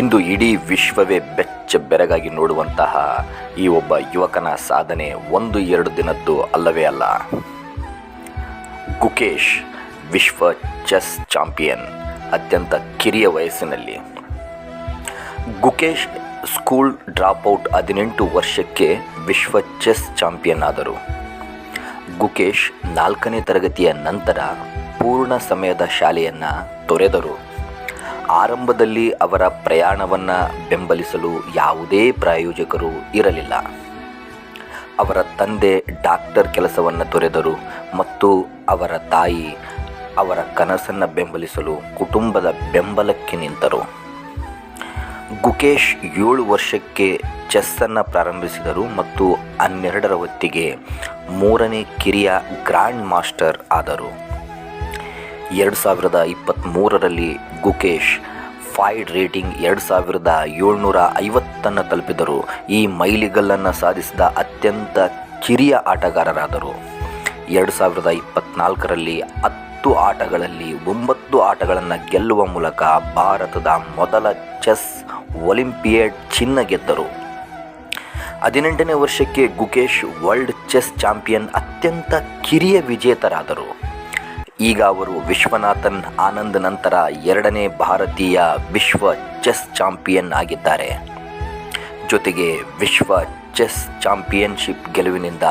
ಇಂದು ಇಡೀ ವಿಶ್ವವೇ ಬೆಚ್ಚ ಬೆರಗಾಗಿ ನೋಡುವಂತಹ ಈ ಒಬ್ಬ ಯುವಕನ ಸಾಧನೆ 1-2 ದಿನದ್ದು ಅಲ್ಲವೇ ಅಲ್ಲ. ಗುಕೇಶ್ ವಿಶ್ವ ಚೆಸ್ ಚಾಂಪಿಯನ್ ಅತ್ಯಂತ ಕಿರಿಯ ವಯಸ್ಸಿನಲ್ಲಿ. ಗುಕೇಶ್ ಸ್ಕೂಲ್ ಡ್ರಾಪ್ಔಟ್ 18 ವರ್ಷಕ್ಕೆ ವಿಶ್ವ ಚೆಸ್ ಚಾಂಪಿಯನ್ ಆದರು. ಗುಕೇಶ್ 4ನೇ ತರಗತಿಯ ನಂತರ ಪೂರ್ಣ ಸಮಯದ ಶಾಲೆಯನ್ನು ತೊರೆದರು. ಆರಂಭದಲ್ಲಿ ಅವರ ಪ್ರಯಾಣವನ್ನು ಬೆಂಬಲಿಸಲು ಯಾವುದೇ ಪ್ರಾಯೋಜಕರು ಇರಲಿಲ್ಲ. ಅವರ ತಂದೆ ಡಾಕ್ಟರ್ ಕೆಲಸವನ್ನು ತೊರೆದರು ಮತ್ತು ಅವರ ತಾಯಿ ಅವರ ಕನಸನ್ನು ಬೆಂಬಲಿಸಲು ಕುಟುಂಬದ ಬೆಂಬಲಕ್ಕೆ ನಿಂತರು. ಗುಕೇಶ್ 7 ವರ್ಷಕ್ಕೆ ಚೆಸ್ಸನ್ನು ಪ್ರಾರಂಭಿಸಿದರು ಮತ್ತು 12ರ ಹೊತ್ತಿಗೆ 3ನೇ ಕಿರಿಯ ಗ್ರ್ಯಾಂಡ್ ಮಾಸ್ಟರ್ ಆದರು. 2023ರಲ್ಲಿ ಗುಕೇಶ್ ಫೈಡ್ ರೇಟಿಂಗ್ 2750 ತಲುಪಿದರು. ಈ ಮೈಲಿಗಲ್ಲನ್ನು ಸಾಧಿಸಿದ ಅತ್ಯಂತ ಕಿರಿಯ ಆಟಗಾರರಾದರು. 2024ರಲ್ಲಿ 10 ಆಟಗಳಲ್ಲಿ 9 ಆಟಗಳನ್ನು ಗೆಲ್ಲುವ ಮೂಲಕ ಭಾರತದ ಮೊದಲ ಚೆಸ್ ಒಲಿಂಪಿಯಾಡ್ ಚಿನ್ನ ಗೆದ್ದರು. 18ನೇ ವರ್ಷಕ್ಕೆ ಗುಕೇಶ್ ವರ್ಲ್ಡ್ ಚೆಸ್ ಚಾಂಪಿಯನ್ ಅತ್ಯಂತ ಕಿರಿಯ ವಿಜೇತರಾದರು. ಈಗ ಅವರು ವಿಶ್ವನಾಥನ್ ಆನಂದ್ ನಂತರ 2ನೇ ಭಾರತೀಯ ವಿಶ್ವ ಚೆಸ್ ಚಾಂಪಿಯನ್ ಆಗಿದ್ದಾರೆ. ಜೊತೆಗೆ ವಿಶ್ವ ಚೆಸ್ ಚಾಂಪಿಯನ್ಶಿಪ್ ಗೆಲುವಿನಿಂದ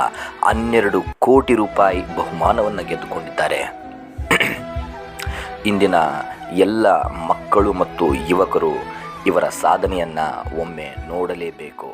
12 ಕೋಟಿ ರೂಪಾಯಿ ಬಹುಮಾನವನ್ನು ಗೆದ್ದುಕೊಂಡಿದ್ದಾರೆ. ಇಂದಿನ ಎಲ್ಲ ಮಕ್ಕಳು ಮತ್ತು ಯುವಕರು ಇವರ ಸಾಧನೆಯನ್ನು ಒಮ್ಮೆ ನೋಡಲೇಬೇಕು.